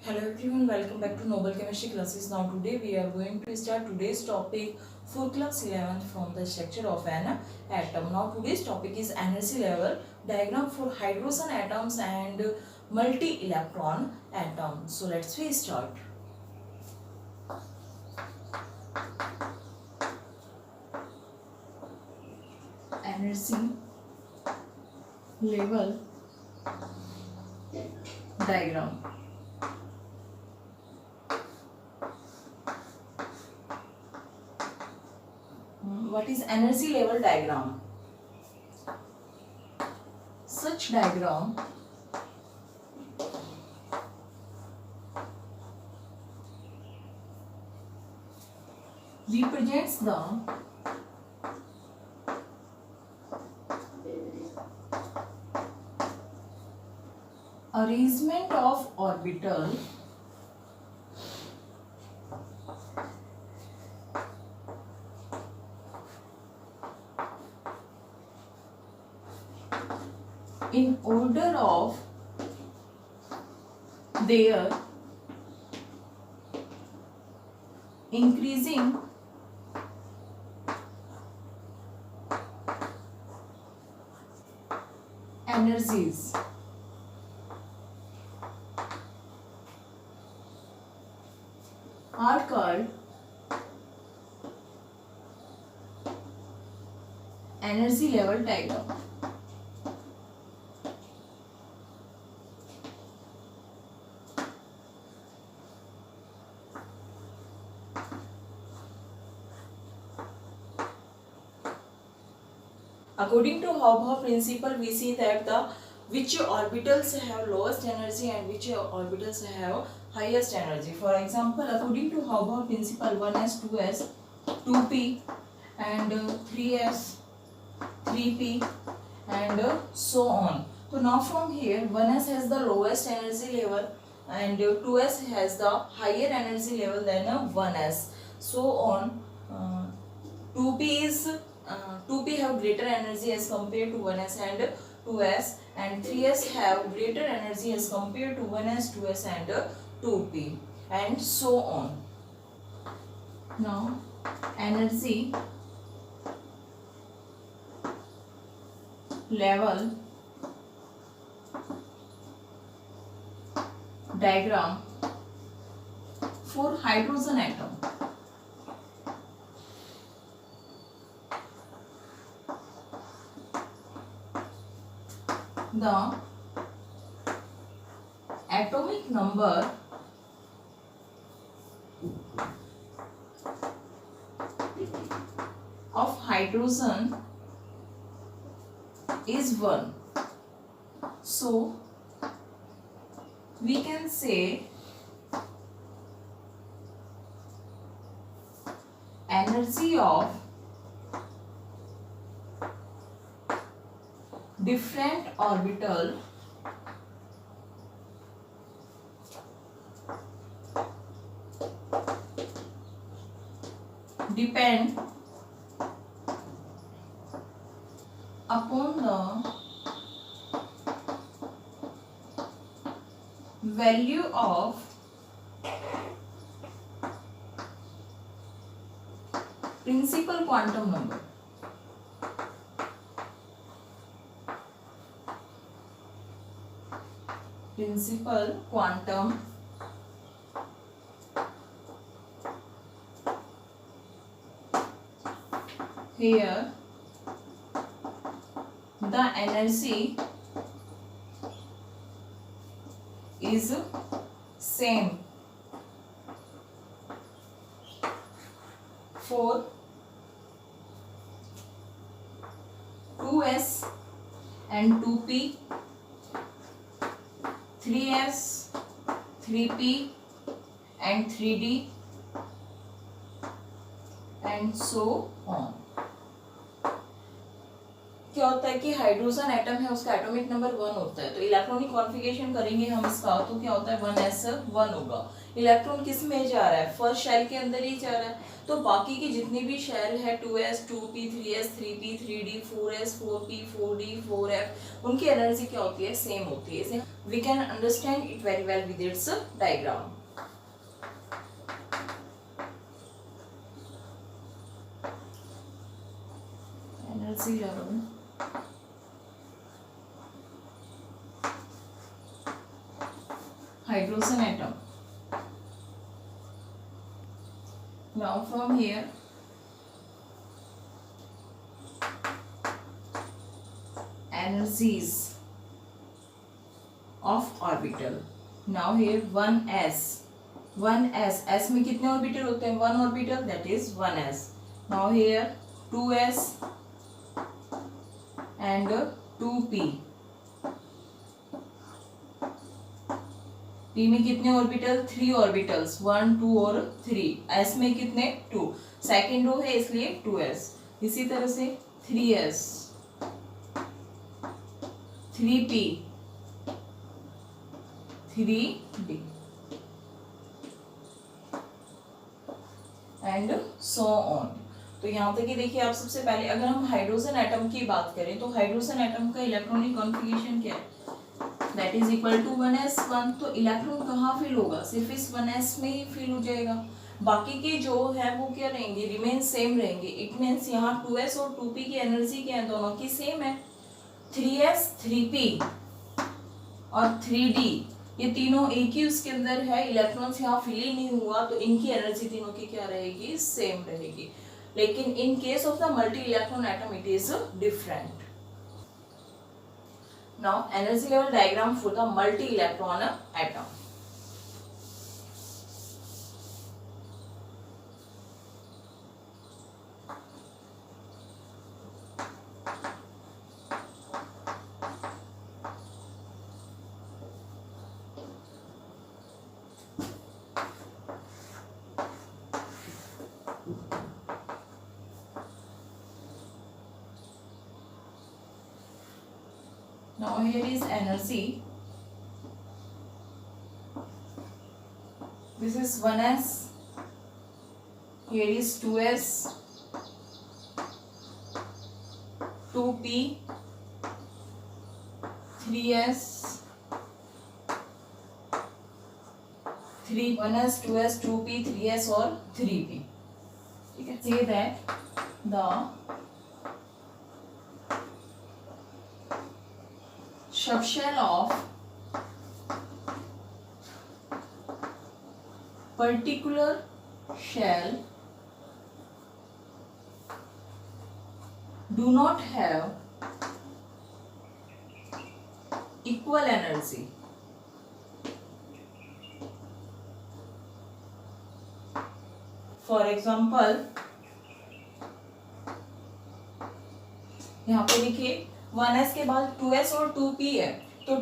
Hello everyone, welcome back to Noble Chemistry classes. Now today we are going to start today's topic for class 11 from the structure of an atom. Now today's topic is energy level diagram for hydrogen atoms and multi-electron atoms. So let's we start. Energy level diagram. What is energy level diagram? Such diagram represents the arrangement of orbital in order of their increasing energies. Are called energy level diagram. According to Hobhoff principle, we see that the which orbitals have lowest energy and which orbitals have highest energy. For example, according to Hobhoff principle, 1s, 2s, 2p and 3s, 3p and so on. So now from here, 1s has the lowest energy level and 2s has the higher energy level than 1s. So on, 2p is 2p have greater energy as compared to 1s and 2s, and 3s have greater energy as compared to 1s, 2s and 2p and so on. Now energy level diagram for hydrogen atom. The atomic number of hydrogen is 1. So we can say energy of different orbital depend upon the value of principal quantum number. Principal quantum here the energy is same for 2s and 2p, 3s, 3p and 3d and so on. क्या होता है कि hydrogen atom है उसका atomic number 1 होता है, तो electronic configuration करेंगे हम इसका, तो क्या होता है 1s1 होगा। इलेक्ट्रॉन किस में जा रहा है, फर्स्ट शेल के अंदर ही जा रहा है, तो बाकी की जितनी भी शेल है 2s, 2p, 3s, 3p, 3d, 4s, 4p, 4d, 4f, उनकी एनर्जी क्या होती है, सेम होती है। we can understand it very well with its diagram. Energy level. Hydrogen atom. Now from here energies of orbital. Now here 1s. 1s. S में कितने orbital होते हैं? 1 orbital, that is 1s. Now here 2s and 2p. p में कितने orbital? 3 orbitals, 1 2 और 3. s में कितने? 2. Second row है इसलिए 2s. इसी तरह से 3s, 3p, 3d and so on. तो यहाँ तक ही देखिए आप. सबसे पहले अगर हम हाइड्रोजन एटम की बात करें तो हाइड्रोजन एटम का इलेक्ट्रॉनिक कॉन्फ़िगरेशन क्या है? That is equal to 1s1. तो इलेक्ट्रॉन कहाँ फिल होगा? सिर्फ इस 1s में ही फिल हो जाएगा. बाकी के जो है वो क्या रहेंगे? रिमेन सेम रहेंगे. इट मीन्स यहाँ 2s और 2p की एनर्जी क्या है? दोनों की सेम है. 3s 3p और 3d ये तीनों एक ही उसके अंदर है. इलेक्ट्रॉन्स यहाँ फिल ही नहीं हुआ तो इनकी एनर्जी तीनों की क्या रहेगी? सेम रहेगी. लेकिन in case of the multi electron atom it is different. Now energy level diagram for the multi electron atom. Now here is energy. This is 1s. Here is 2s, 2p, 3s, 1s, 2s, 2p, 3s और 3p. You can say that the subshell of particular shell do not have equal energy. For example, यहाँ पे देखिए 1s के बाद 2s और 2p है. तो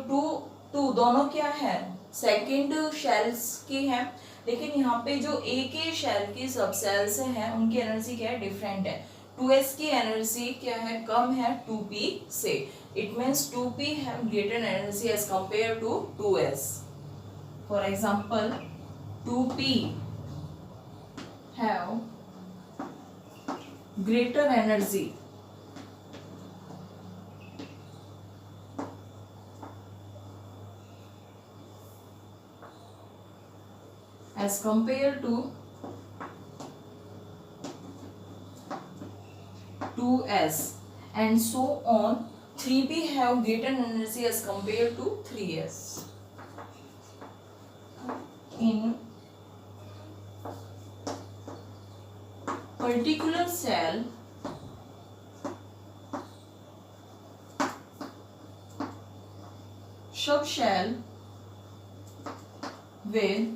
2 दोनों क्या है? सेकेंड शेल्स की है. लेकिन यहाँ पे जो एक ही शेल की सब सेल्स हैं उनकी एनर्जी क्या है? डिफरेंट है. 2s की एनर्जी क्या है? कम है 2p से. It means 2p have greater energy as compare to 2s. For example 2p have greater energy as compared to 2s and so on. 3p have greater energy as compared to 3s. In particular cell subshell with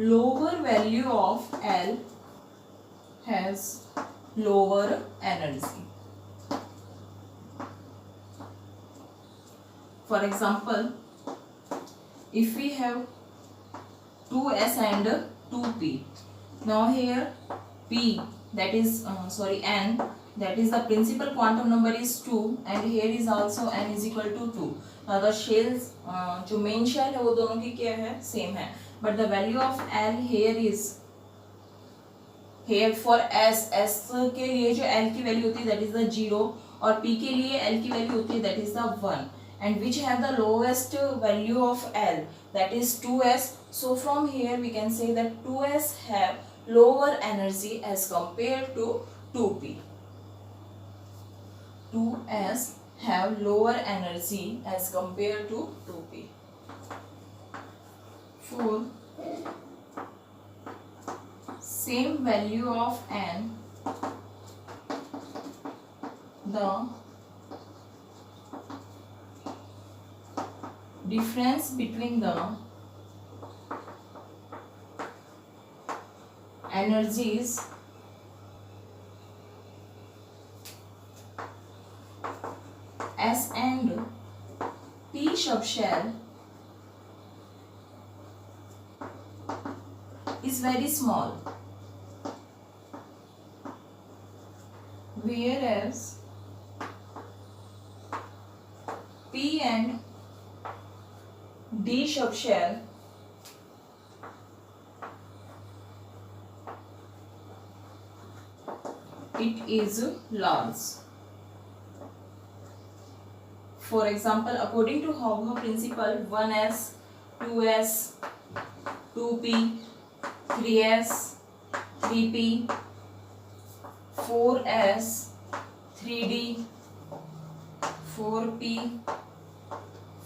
lower value of L has lower energy. For example, if we have 2s and 2p, now here p, that is n, that is the principal quantum number is 2 and here is also n is equal to 2. Now the shells जो main shell है वो दोनों की क्या है? Same है. But the value of L here is here for S के लिए जो एल की वैल्यू होती है दैट इज द 0 और पी के लिए एल की वैल्यू होती है that is the 1 and which have the lowest value of L, that is 2s. So from here we can say that 2s have lower energy as compared to 2p. 2s have lower energy as compared to 2p. For same value of N, the difference between the energies S and P subshell is very small, whereas P and D subshell it is large. For example, according to Haber principle, 1s, 2s, 2p, 3s, 3p, 4s, 3d, 4p,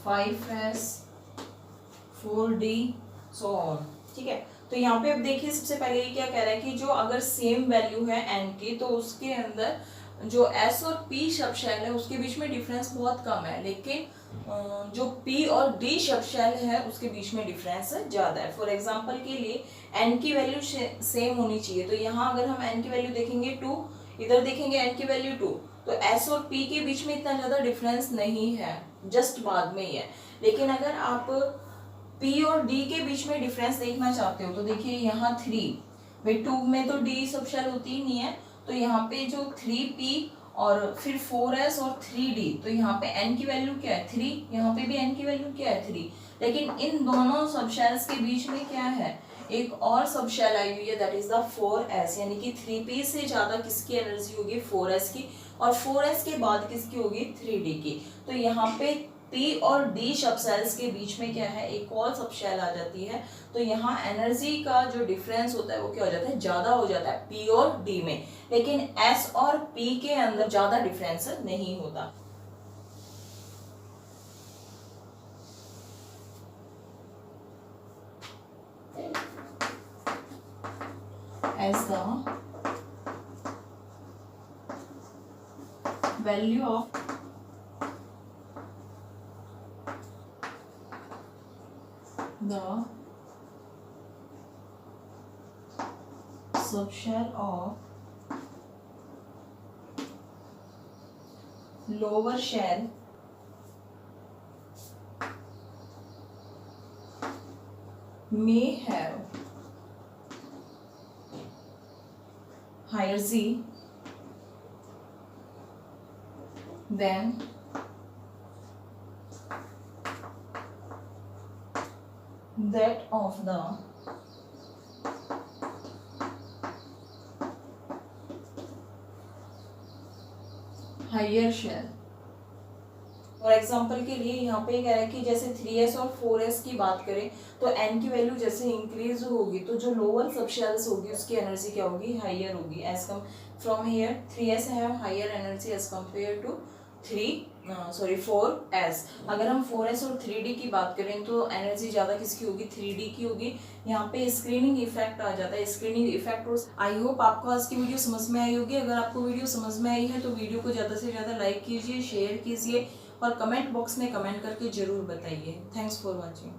5s, 4d, so on. ठीक है, तो यहाँ पे अब देखिए सबसे पहले ये क्या कह रहा है कि जो अगर सेम वैल्यू है n की तो उसके अंदर जो S और P सबशेल है उसके बीच में डिफरेंस बहुत कम है, लेकिन जो P और D सबशेल है उसके बीच में डिफरेंस ज़्यादा है. फॉर एग्जांपल के लिए n की वैल्यू सेम होनी चाहिए, तो यहाँ अगर हम n की वैल्यू देखेंगे 2, इधर देखेंगे n की वैल्यू 2, तो S और P के बीच में इतना ज़्यादा डिफरेंस नहीं है, जस्ट बाद में ही है. लेकिन अगर आप P और D के बीच में डिफरेंस देखना चाहते हो तो देखिए यहाँ 3, भाई 2 में तो D सबशेल होती ही नहीं है, तो यहाँ पे जो 3p और फिर 4s और 3d, तो यहाँ पे n की वैल्यू क्या है 3, यहाँ पे भी n की वैल्यू क्या है 3, लेकिन इन दोनों सबशेल्स के बीच में क्या है एक और सबशेल आई हुई है दैट इज द 4s, यानी कि 3p से ज़्यादा किसकी एनर्जी होगी 4s की, और 4s के बाद किसकी होगी 3d की. तो यहाँ पे P और D सबसेल्स के बीच में क्या है एक और सबशेल आ जाती है, तो यहाँ एनर्जी का जो डिफरेंस होता है वो क्या हो जाता है ज़्यादा हो जाता है P और D में, लेकिन S और P के अंदर ज़्यादा डिफरेंस नहीं होता. As the value of the subshell of lower shell may have higher Z than that of the higher shell. For example के लिए यहाँ पे कह रहा है कि जैसे 3s और 4s की बात करें तो n की वैल्यू जैसे इंक्रीज होगी तो जो लोअर सबशेल्स होगी उसकी एनर्जी क्या होगी हायर होगी. As come from here 3s have higher energy as compare to 4s. अगर हम 4s और 3d की बात करें तो एनर्जी ज़्यादा किसकी होगी 3d की होगी. यहाँ पे स्क्रीनिंग इफेक्ट आ जाता है, स्क्रीनिंग इफेक्ट. और आई होप आपको आज की वीडियो समझ में आई होगी. अगर आपको वीडियो समझ में आई है तो वीडियो को ज़्यादा से ज़्यादा लाइक कीजिए, शेयर कीजिए और कमेंट बॉक्स में कमेंट करके ज़रूर बताइए. Thanks for watching.